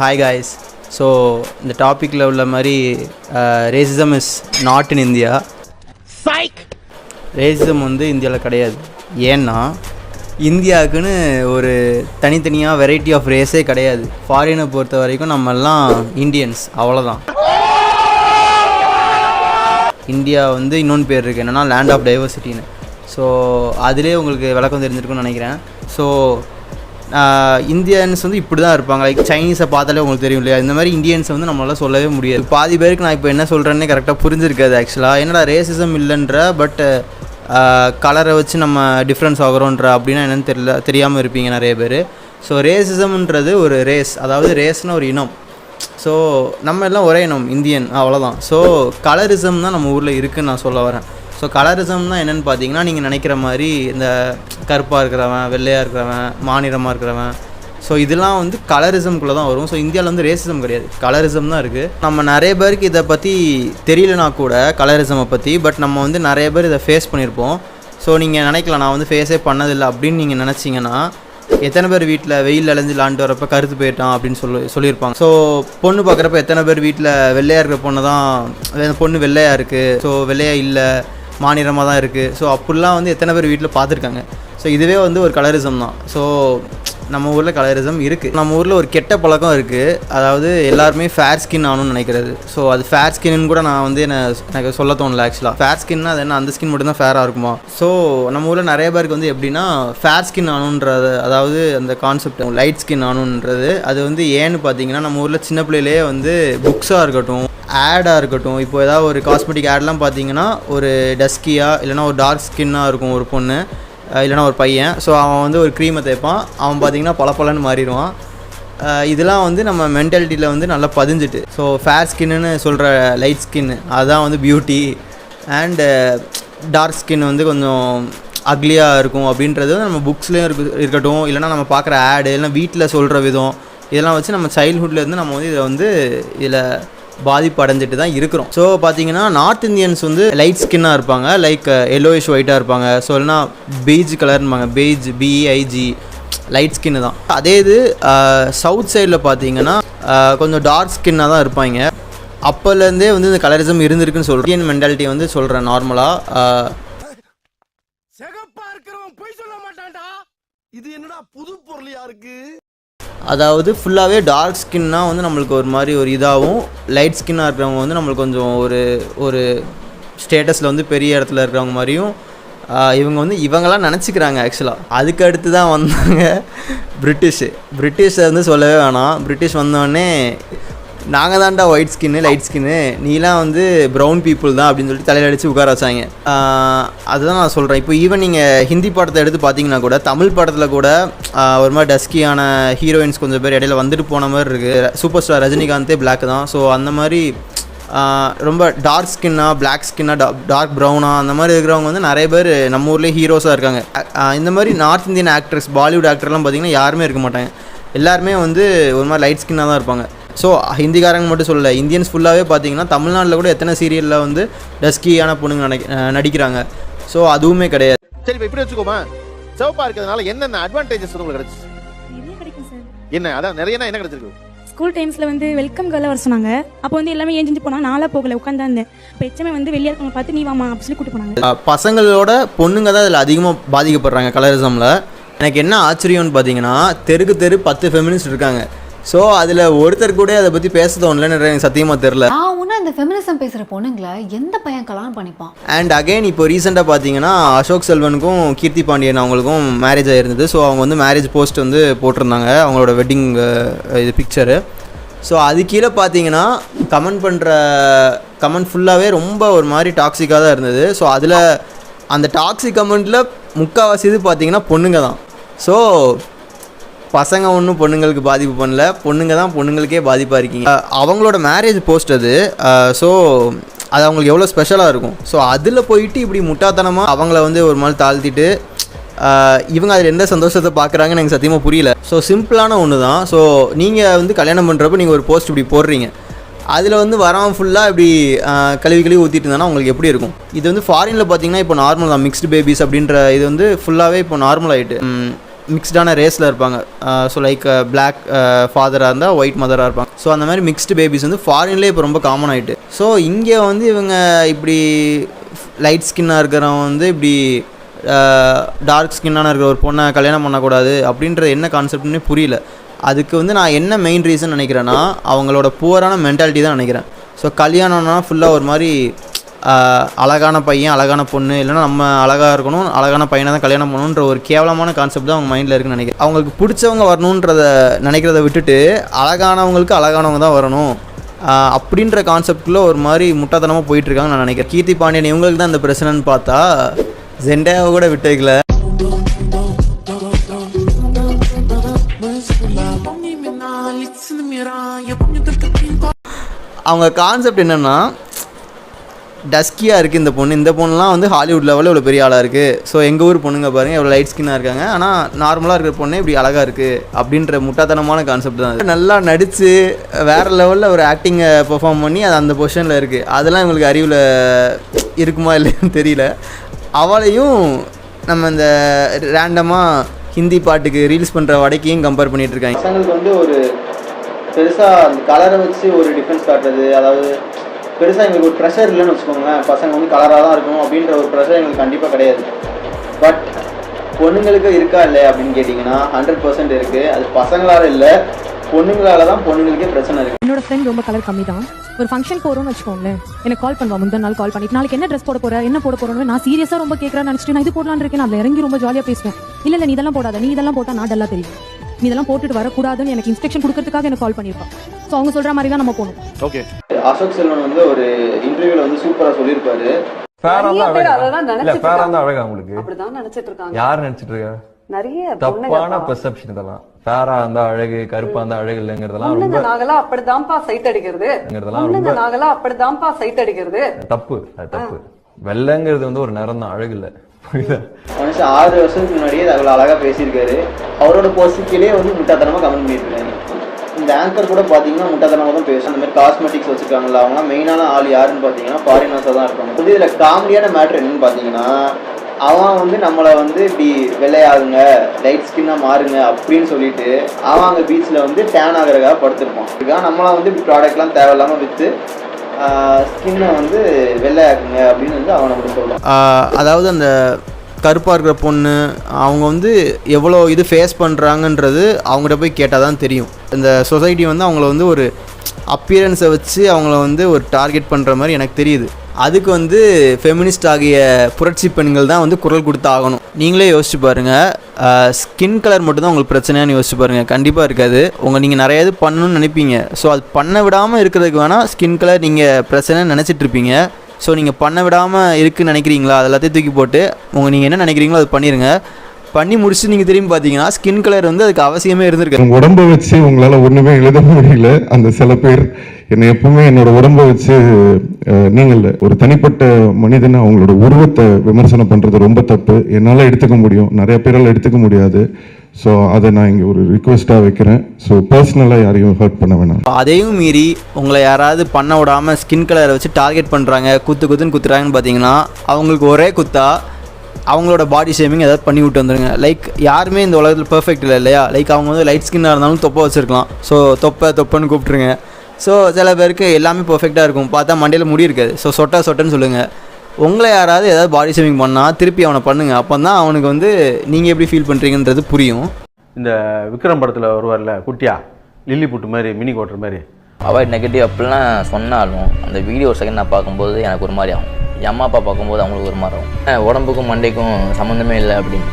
Hi guys. So இந்த டாப்பிக்கில் உள்ள மாதிரி racism is not in India. Racism வந்து இந்தியாவில் கிடையாது. ஏன்னா இந்தியாவுக்குன்னு ஒரு தனித்தனியாக வெரைட்டி ஆஃப் ரேஸே கிடையாது. ஃபாரினை பொறுத்த வரைக்கும் நம்மெல்லாம் இந்தியன்ஸ், அவ்வளோதான். இந்தியா வந்து இன்னொன்று பேர் இருக்குது, என்னென்னா லேண்ட் ஆஃப் டைவர்சிட்டின்னு. ஸோ அதிலே உங்களுக்கு விளக்கம் தெரிஞ்சிருக்குன்னு நினைக்கிறேன். ஸோ இந்தியன்ஸ் வந்து இப்படி தான் இருப்பாங்க. லைக் சைனீஸை பார்த்தாலே உங்களுக்கு தெரியும் இல்லையா, இந்த மாதிரி இந்தியன்ஸை வந்து நம்மளால் சொல்லவே முடியாது. பாதி பேருக்கு நான் இப்போ என்ன சொல்கிறேன்னே கரெக்டாக புரிஞ்சிருக்காது ஆக்சுவலாக. என்னடா ரேசிசம் இல்லைன்ற, பட் கலரை வச்சு நம்ம டிஃப்ரென்ஸ் ஆகிறோன்ற அப்படின்னா என்னென்னு தெரியாமல் இருப்பீங்க நிறைய பேர். ஸோ ரேசிசம்ன்றது ஒரு ரேஸ், அதாவது ரேஸ்னால் ஒரு இனம். ஸோ நம்ம எல்லாம் ஒரே இனம், இந்தியன், அவ்வளோதான். ஸோ கலரிசம் தான் நம்ம ஊரில் இருக்குதுன்னு நான் சொல்ல வரேன். ஸோ கலரிசம்னா என்னென்னு பார்த்தீங்கன்னா, நீங்கள் நினைக்கிற மாதிரி இந்த கருப்பாக இருக்கிறவன், வெள்ளையாக இருக்கிறவன், மாநிறமாக இருக்கிறவன், ஸோ இதெல்லாம் வந்து கலரிசம்குள்ளே தான் வரும். ஸோ இந்தியாவில் வந்து ரேசிசம் கிடையாது, கலரிசம் தான் இருக்குது. நம்ம நிறைய பேருக்கு இதை பற்றி தெரியலனா கூட கலரிசமை பற்றி, பட் நம்ம வந்து நிறைய பேர் இதை ஃபேஸ் பண்ணியிருப்போம். ஸோ நீங்கள் நினைக்கலாம் நான் வந்து ஃபேஸே பண்ணதில்லை அப்படின்னு நீங்கள் நினச்சிங்கன்னா, எத்தனை பேர் வீட்டில் வெயில் அலைஞ்சு லாண்டு வரப்போ கருத்து போயிட்டான் அப்படின்னு சொல்லியிருப்பாங்க. ஸோ பொண்ணு பார்க்குறப்ப எத்தனை பேர் வீட்டில் வெள்ளையாக இருக்கிற பொண்ணு தான், பொண்ணு வெள்ளையாக இருக்குது, ஸோ வெள்ளையாக இல்லை, மாநிறமாக தான் இருக்குது. ஸோ அப்படிலாம் வந்து எத்தனை பேர் வீட்டில் பார்த்துருக்காங்க. ஸோ இதுவே வந்து ஒரு கலரிசம் தான். ஸோ நம்ம ஊரில் கலரிசம் இருக்குது. நம்ம ஊரில் ஒரு கெட்ட பழக்கம் இருக்குது, அதாவது எல்லாருமே ஃபேர் ஸ்கின் ஆகணும்னு நினைக்கிறது. ஸோ அது ஃபேர் ஸ்கின்னு கூட நான் வந்து எனக்கு சொல்ல தோணல ஆக்சுவலாக. ஃபேர் ஸ்கின்னா அது என்ன, அந்த ஸ்கின் மட்டும்தான் ஃபேராக இருக்குமா? ஸோ நம்ம ஊரில் நிறைய பேருக்கு வந்து எப்படின்னா ஃபேர் ஸ்கின் ஆகணுன்றது, அதாவது அந்த கான்செப்ட் லைட் ஸ்கின் ஆகணுன்றது, அது வந்து ஏன்னு பார்த்தீங்கன்னா, நம்ம ஊரில் சின்ன பிள்ளையிலே வந்து புக்ஸாக இருக்கட்டும், ஆடாக இருக்கட்டும், இப்போ ஏதாவது ஒரு காஸ்மெட்டிக் ஆட்லாம் பார்த்தீங்கன்னா ஒரு டஸ்கியாக இல்லைனா ஒரு டார்க் ஸ்கின்னாக இருக்கும் ஒரு பொண்ணு இல்லைனா ஒரு பையன். ஸோ அவன் வந்து ஒரு க்ரீமை தேய்ப்பான், அவன் பார்த்திங்கன்னா பளபளன்னு மாறிடுவான். இதெல்லாம் வந்து நம்ம மென்டாலிட்டியில் வந்து நல்லா பதிஞ்சிட்டு. ஸோ ஃபேர் ஸ்கின்னு சொல்கிற லைட் ஸ்கின்னு அதுதான் வந்து பியூட்டி, அண்டு டார்க் ஸ்கின் வந்து கொஞ்சம் அக்லியாக இருக்கும் அப்படின்றது நம்ம புக்ஸ்லேயும் இருக்கட்டும், இல்லைனா நம்ம பார்க்குற ஆடு, இல்லைனா வீட்டில் சொல்கிற விதம், இதெல்லாம் வச்சு நம்ம சைல்ட்ஹுட்லேருந்து நம்ம வந்து இதில் பாதிப்பு அடைஞ்சிட்டு தான் இருக்கிறோம். ஸோ பார்த்தீங்கன்னா நார்த் இந்தியன்ஸ் வந்து லைட் ஸ்கின்னாக இருப்பாங்க, லைக் எல்லோயிஷ் ஒயிட்டாக இருப்பாங்க. ஸோ இல்லைனா பெய்ஜ் கலர்னுபாங்க, பெய்ஜ் BEIG, லைட் ஸ்கின்னு தான். அதே இது சவுத் சைடில் பார்த்தீங்கன்னா கொஞ்சம் டார்க் ஸ்கின்னாக தான் இருப்பாங்க. அப்போலேருந்தே வந்து இந்த கலரிசம் இருந்திருக்குன்னு சொல்கிறேன். இந்தியன் மென்டாலிட்டி வந்து சொல்கிறேன் நார்மலாக. இது என்னடா புது பொருளியா இருக்குது. அதாவது ஃபுல்லாகவே டார்க் ஸ்கின்னா வந்து நம்மளுக்கு ஒரு மாதிரி ஒரு இதாகவும், லைட் ஸ்கின்னாக இருக்கிறவங்க வந்து நம்மளுக்கு கொஞ்சம் ஒரு ஸ்டேட்டஸில் வந்து பெரிய இடத்துல இருக்கிறவங்க மாதிரியும் இவங்க வந்து இவங்கெல்லாம் நினச்சிக்கிறாங்க ஆக்சுவலாக. அதுக்கு அடுத்து தான் வந்தாங்க பிரிட்டிஷை வந்து சொல்லவே வேணாம். பிரிட்டிஷ் வந்தோடனே நாங்கள் தான்டா ஒயிட் ஸ்கின்னு, லைட் ஸ்கின்னு, நீலாம் வந்து ப்ரௌன் பீப்புள் தான் அப்படின்னு சொல்லிட்டு தலையில் அடித்து உட்கார வச்சாங்க. அதுதான் நான் சொல்கிறேன். இப்போ ஈவன் நீங்கள் ஹிந்தி படத்தை எடுத்து பார்த்தீங்கன்னா கூட, தமிழ் படத்தில் கூட ஒரு மாதிரி டஸ்கியான ஹீரோயின்ஸ் கொஞ்சம் பேர் இடையில வந்துட்டு போன மாதிரி இருக்குது. சூப்பர் ஸ்டார் ரஜினிகாந்தே பிளாக் தான். ஸோ அந்த மாதிரி ரொம்ப டார்க் ஸ்கின்னாக, பிளாக் ஸ்கின்னாக, டார்க் ப்ரௌனாக அந்த மாதிரி இருக்கிறவங்க வந்து நிறைய பேர் நம்ம ஊர்லேயே ஹீரோஸாக இருக்காங்க. இந்த மாதிரி நார்த் இந்தியன் ஆக்ட்ரஸ், பாலிவுட் ஆக்டர்லாம் பார்த்திங்கன்னா யாருமே இருக்க மாட்டாங்க. எல்லாருமே வந்து ஒரு மாதிரி லைட் ஸ்கின்னாக தான் இருப்பாங்க. ஸோ ஹிந்திக்காரங்க மட்டும் சொல்லலை, இந்தியன்ஸ் ஃபுல்லாகவே பார்த்தீங்கன்னா தமிழ்நாட்டில் கூட எத்தனை சீரியலில் வந்து டஸ்கியான பொண்ணுங்க நடிக்கிறாங்க. ஸோ அதுவுமே கிடையாது. சரி, இப்போ இப்படி வச்சுக்கோமா, சிவப்பா இருக்கிறதுனால என்னென்ன அட்வான்டேஜஸ் உங்களுக்கு கிடைச்சு? நிறைய கிடைக்கும் சார். என்ன அதான் நிறையனா என்ன கிடைச்சிருக்கு? ஸ்கூல் டைம்ஸில் வந்து வெல்கம் கேர்ல வர சொன்னாங்க. அப்போ வந்து எல்லாமே ஏஞ்சிட்டு போனாங்க, நாளாக போகல, உட்காந்து இருந்தேன். இப்போ எச்சமே வந்து வெளியே இருக்கவங்க பார்த்து நீ வாமா அப்படி சொல்லி கூட்டு போனாங்க. பசங்களோட பொண்ணுங்க தான் இதில் அதிகமாக பாதிக்கப்படுறாங்க கலரிசமில். எனக்கு என்ன ஆச்சரியம்னு பார்த்தீங்கன்னா, தெருக்கு தெரு 10 ஃபெமினிஸ்ட் இருக்காங்க. ஸோ அதில் ஒருத்தர் கூட அதை பற்றி பேச தோணலன்னு எனக்கு சத்தியமாக தெரில. இந்த ஃபெமினிசம் பேசுகிற பொண்ணுங்களை எந்த பையன் கல்யாணம் பண்ணிப்பான்? அண்ட் அகைன் இப்போ ரீசெண்டாக பார்த்தீங்கன்னா அசோக் செல்வனுக்கும் கீர்த்தி பாண்டியன் அவங்களுக்கும் மேரேஜ் ஆகிருந்தது. ஸோ அவங்க வந்து மேரேஜ் போஸ்ட் வந்து போட்டிருந்தாங்க, அவங்களோட வெட்டிங் இது பிக்சரு. ஸோ அது கீழே பார்த்தீங்கன்னா கமெண்ட் ஃபுல்லாகவே ரொம்ப ஒரு மாதிரி டாக்ஸிக்காக தான் இருந்தது. ஸோ அதில் அந்த டாக்ஸிக் கமெண்ட்டில் முக்கால்வாசி இது பார்த்தீங்கன்னா பொண்ணுங்க தான். ஸோ பசங்க ஒன்றும் பொண்ணுங்களுக்கு பாதிப்பு பண்ணல, பொண்ணுங்க தான் பொண்ணுங்களுக்கே பாதிப்பாக இருக்கீங்க. அவங்களோட மேரேஜ் போஸ்ட் அது. ஸோ அது அவங்களுக்கு எவ்வளோ ஸ்பெஷலாக இருக்கும். ஸோ அதில் போயிட்டு இப்படி முட்டாத்தனமாக அவங்கள வந்து ஒரு மாதிரி தாழ்த்திட்டு இவங்க அதில் எந்த சந்தோஷத்தை பார்க்குறாங்கன்னு எனக்கு சத்தியமாக புரியல. ஸோ சிம்பிளான ஒன்று தான். ஸோ நீங்கள் வந்து கல்யாணம் பண்ணுறப்ப நீங்கள் ஒரு போஸ்ட் இப்படி போடுறீங்க, அதில் வந்து வரவன் ஃபுல்லாக இப்படி கழுவி ஊற்றிட்டு இருந்தானா உங்களுக்கு எப்படி இருக்கும்? இது வந்து ஃபாரினில் பார்த்தீங்கன்னா இப்போ நார்மல் தான். மிக்ஸ்டு பேபிஸ் அப்படின்ற இது வந்து ஃபுல்லாகவே இப்போ நார்மல் ஆகிட்டு. மிக்ஸ்டான ரேஸில் இருப்பாங்க. ஸோ லைக் பிளாக் ஃபாதராக இருந்தால் ஒயிட் மதராக இருப்பாங்க. ஸோ அந்த மாதிரி மிக்ஸ்டு பேபிஸ் வந்து ஃபாரின்லேயே இப்போ ரொம்ப காமன் ஆகிட்டு. ஸோ இங்கே வந்து இவங்க இப்படி லைட் ஸ்கின்னாக இருக்கிறவங்க வந்து இப்படி டார்க் ஸ்கின்னான இருக்கிற ஒரு பொண்ணை கல்யாணம் பண்ணக்கூடாது அப்படின்றது என்ன கான்செப்ட்னே புரியல. அதுக்கு வந்து நான் என்ன மெயின் ரீசன் நினைக்கிறேன்னா அவங்களோட புவரான மென்டாலிட்டி தான் நினைக்கிறேன். ஸோ கல்யாணம்னா ஃபுல்லாக ஒரு மாதிரி அழகான பையன் அழகான பொண்ணு, இல்லைன்னா நம்ம அழகாக இருக்கணும், அழகான பையனை தான் கல்யாணம் பண்ணணுன்ற ஒரு கேவலமான கான்செப்ட் தான் அவங்க மைண்டில் இருக்குன்னு நினைக்கிறேன். அவங்களுக்கு பிடிச்சவங்க வரணுன்றத நினைக்கிறத விட்டுட்டு அழகானவங்களுக்கு அழகானவங்க தான் வரணும் அப்படின்ற கான்செப்டில் ஒரு மாதிரி முட்டாத்தனமாக போயிட்டுருக்காங்க நான் நினைக்கிறேன். கீர்த்தி பாண்டியன் இவங்களுக்கு தான் இந்த பிரச்சனைன்னு பார்த்தா ஜெண்டாவை கூட விட்டுக்கல. அவங்க கான்செப்ட் என்னென்னா டஸ்கியாக இருக்குது இந்த பொண்ணு, இந்த பொண்ணுலாம் வந்து ஹாலிவுட் லெவலில் இவ்வளோ பெரிய ஆளாக இருக்குது. ஸோ எங்கள் ஊர் பொண்ணுங்க பாருங்கள் எவ்வளோ லைட் ஸ்கின்னாக இருக்காங்க, ஆனால் நார்மலாக இருக்கிற பொண்ணு இப்படி அழகாக இருக்குது அப்படின்ற முட்டாத்தனமான கான்செப்ட் தான். நல்லா நடித்து வேறு லெவலில் ஒரு ஆக்டிங்கை பெர்ஃபார்ம் பண்ணி அது அந்த பொசிஷனில் இருக்குது. அதெல்லாம் இவங்களுக்கு அறிவில் இருக்குமா இல்லைன்னு தெரியல. அவளையும் நம்ம இந்த ரேண்டமாக ஹிந்தி பாட்டுக்கு ரீல்ஸ் பண்ணுற வடைக்கையும் கம்பேர் பண்ணிகிட்டு இருக்காங்க. பசங்களுக்கு வந்து ஒரு பெருசாக அந்த கலரை வச்சு ஒரு டிஃப்ரென்ஸ் காட்டுறது, அதாவது பெருசாக எங்களுக்கு ஒரு ப்ரெஷர் இல்லைன்னு வச்சுக்கோங்களேன். பசங்க வந்து கலராக தான் இருக்கணும் அப்படின்ற ஒரு ப்ரெஷர் எங்களுக்கு கண்டிப்பாக கிடையாது. பட் பொண்ணுங்களுக்கு இருக்கா இல்லை அப்படின்னு கேட்டிங்கன்னா 100% இருக்குது. அது பசங்களால் இல்லை, பொண்ணுங்களால தான் பொண்ணுங்களுக்கே பிரச்சனை இருக்குது. என்னோட ஃப்ரெண்ட் ரொம்ப கலர் கம்மி தான். ஒரு ஃபங்க்ஷன் போகிறோம்னு வச்சுக்கோங்களேன், எனக்கு கால் பண்ணுவா, முந்தின நாள் கால் பண்ணிட்டு நாளைக்கு என்ன ட்ரெஸ் போட போகிறேன், என்ன போட போகிறோன்னு நான் சீரியஸாக ரொம்ப கேட்குறேன்னு நினச்சிட்டு நான் இது போடலான்னு இருக்கேன். நான் இறங்கி ரொம்ப ஜாலியாக பேசுவேன். இல்லை நீ இதெல்லாம் போடாத, நீ இதெல்லாம் போட்டால் நான் டல்லாக தெரியும், நீ இதெல்லாம் போட்டுட்டு வரக்கூடாதுன்னு எனக்கு இன்ஸ்ட்ரக்ஷன் கொடுக்கறதுக்காக எனக்கு கால் பண்ணியிருப்பான். ஸோ அவங்க சொல்கிற மாதிரி தான் நம்ம போகணும். ஓகே. அசோக் செல்வன் வந்து ஒரு இன்டர்வியூல வந்து சூப்பரா சொல்லியிருப்பாரு. யார் நினைச்சிட்டு இருக்கா? தப்பான பெர்செப்ஷன் இதெல்லாம். ஃபேரா இருந்தா அழகு, கருப்பா இருந்தா அழகு இல்லைங்கிறதெல்லாம் ரொம்ப நாங்கெல்லாம் அப்படிதான்ப்பா சைட் அடிக்கிறது. நாங்கெல்லாம் அப்படிதான்ப்பா சைட் அடிக்கிறது தப்பு. அது தப்பு. வெள்ளைங்கிறது வந்து ஒரு நிறம் தான், அழகு இல்லை. மனுஷன் 6 வருஷத்துக்கு முன்னாடியே அவ்வளோ அழகா பேசியிருக்காரு. அவரோட போஸ்டிக்கிலே வந்து முட்டாத்தனமா கமெண்ட் பண்ணிட்டு இருக்காங்க. இந்த ஆங்கர் கூட பார்த்தீங்கன்னா முட்டாத்தனமாக தான் பேசும். அந்த மாதிரி காஸ்மெட்டிக்ஸ் வச்சுருக்காங்களா, அவங்களாம் மெயினான ஆள் யாருன்னு பார்த்தீங்கன்னா ஃபாரினர்ஸாக தான் இருப்பாங்க. வந்து இதில் காமெடியான மேட்ரு என்னன்னு பார்த்தீங்கன்னா அவன் வந்து நம்மளை வந்து இப்படி வெள்ளையாகுங்க, லைட் ஸ்கின்னாக மாறுங்க அப்படின்னு சொல்லிட்டு அவன் அங்கே பீச்சில் வந்து டேன் ஆகிறதுக்காக படுத்திருப்பான். இதுக்காக நம்மளாம் வந்து இப்படி ப்ராடக்ட்லாம் தேவையில்லாமல் விற்று ஸ்கின்னை வந்து வெள்ளையாக்குங்க அப்படின்னு வந்து அவனை கூட சொல்லுவான். அதாவது அந்த கருப்பாக இருக்கிற பொண்ணு அவங்க வந்து எவ்வளோ இது ஃபேஸ் பண்ணுறாங்கன்றது அவங்ககிட்ட போய் கேட்டால் தான் தெரியும். இந்த சொசைட்டி வந்து அவங்கள வந்து ஒரு அப்பியரன்ஸை வச்சு அவங்கள வந்து ஒரு டார்கெட் பண்ணுற மாதிரி எனக்கு தெரியுது. அதுக்கு வந்து ஃபெமினிஸ்ட் ஆகிய புரட்சி பெண்கள் தான் வந்து குரல் கொடுத்து ஆகணும். நீங்களே யோசிச்சு பாருங்கள், ஸ்கின் கலர் மட்டும்தான் உங்களுக்கு பிரச்சனையானு யோசிச்சு பாருங்கள். கண்டிப்பாக இருக்காது. நீங்கள் நிறைய இது பண்ணணும்னு நினைப்பீங்க. ஸோ அது பண்ண விடாமல் இருக்கிறதுக்கு வேணால் ஸ்கின் கலர் நீங்கள் பிரச்சனைன்னு நினச்சிட்ருப்பீங்க. ஸோ நீங்கள் பண்ண விடாமல் இருக்குன்னு நினைக்கிறீங்களா, அது எல்லாத்தையும் தூக்கி போட்டு நீங்கள் என்ன நினைக்கிறீங்களோ அது பண்ணிடுங்க. பண்ணி முடிச்சுட்டு நீங்கள் திரும்பி பார்த்தீங்கன்னா ஸ்கின் கலர் வந்து அதுக்கு அவசியமே இருந்திருக்கு. உடம்பை வச்சு உங்களால் ஒன்றுமே எழுத முடியல. அந்த சில பேர் என்னை எப்பவுமே என்னோட உடம்பை வச்சு நீங்கள் ஒரு தனிப்பட்ட மனிதனை அவங்களோட உருவத்தை விமர்சனம் பண்ணுறது ரொம்ப தப்பு. என்னால் எடுத்துக்க முடியும், நிறைய பேரால் எடுத்துக்க முடியாது. ஸோ அதை நான் இங்கே ஒரு ரிக்வெஸ்ட்டாக வைக்கிறேன். ஸோ பர்சனலாக யாரையும் ஹர்ட் பண்ண வேணாம். அதையும் மீறி உங்களை யாராவது பண்ண விடாமல் ஸ்கின் கலரை வச்சு டார்கெட் பண்ணுறாங்க, குத்துறாங்கன்னு பார்த்தீங்கன்னா அவங்களுக்கு ஒரே குத்தா அவங்களோட பாடி ஷேமிங் ஏதாவது பண்ணி விட்டு வந்துடுங்க. லைக் யாருமே இந்த உலகத்தில் பெர்ஃபெக்ட் இல்லை இல்லையா. லைக் அவங்க வந்து லைட் ஸ்கின்னாக இருந்தாலும் தொப்பை வச்சுருக்கலாம். ஸோ தொப்பைன்னு கூப்பிட்ருங்க. ஸோ சில பேருக்கு எல்லாமே பெர்ஃபெக்டாக இருக்கும், பார்த்தா மண்டையில் முடி இருக்காது. ஸோ சொட்டன்னு சொல்லுங்கள். உங்களை யாராவது ஏதாவது பாடி ஷேமிங் பண்ணால் திருப்பி அவனை பண்ணுங்கள். அப்போ தான் அவனுக்கு வந்து நீங்கள் எப்படி ஃபீல் பண்ணுறீங்கன்றது புரியும். இந்த விக்ரம் படத்தில் வருவார்ல குட்டியா, லில்லி புட்டு மாதிரி, மினி கோட்டர் மாதிரி. அவாய்ட் நெகட்டிவ் அப்படிலாம் சொன்னாலும் அந்த வீடியோ செகண்ட் நான் பார்க்கும்போது எனக்கு ஒரு மாதிரி ஆகும். என் அம்மா அப்பா பார்க்கும்போது அவங்களுக்கு ஒரு மாதிரி ஆகும். உடம்புக்கும் மண்டைக்கும் சம்மந்தமே இல்லை அப்படின்னு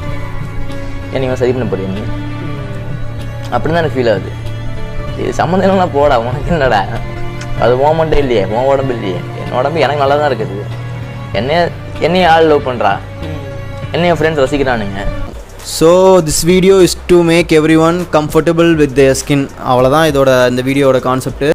ஏன் நீங்கள் சரி பண்ண போறீங்க அப்படின்னு தான் எனக்கு ஃபீல் ஆகுது. இது சம்மந்தம் இல்லைனா போடா, உனக்கு என்னடா, அது உன் மண்டை இல்லையே, உன் உடம்பு இல்லையே. என் உடம்பு எனக்கு நல்லா தான் இருக்குது. என்னைய ஆள் லவ் பண்ணுறா, என்னைய ஃப்ரெண்ட்ஸ் ரசிக்கிறானுங்க. So this video is to make everyone comfortable with their skin. அவ்வளோதான் இதோட இந்த வீடியோட கான்செப்ட்.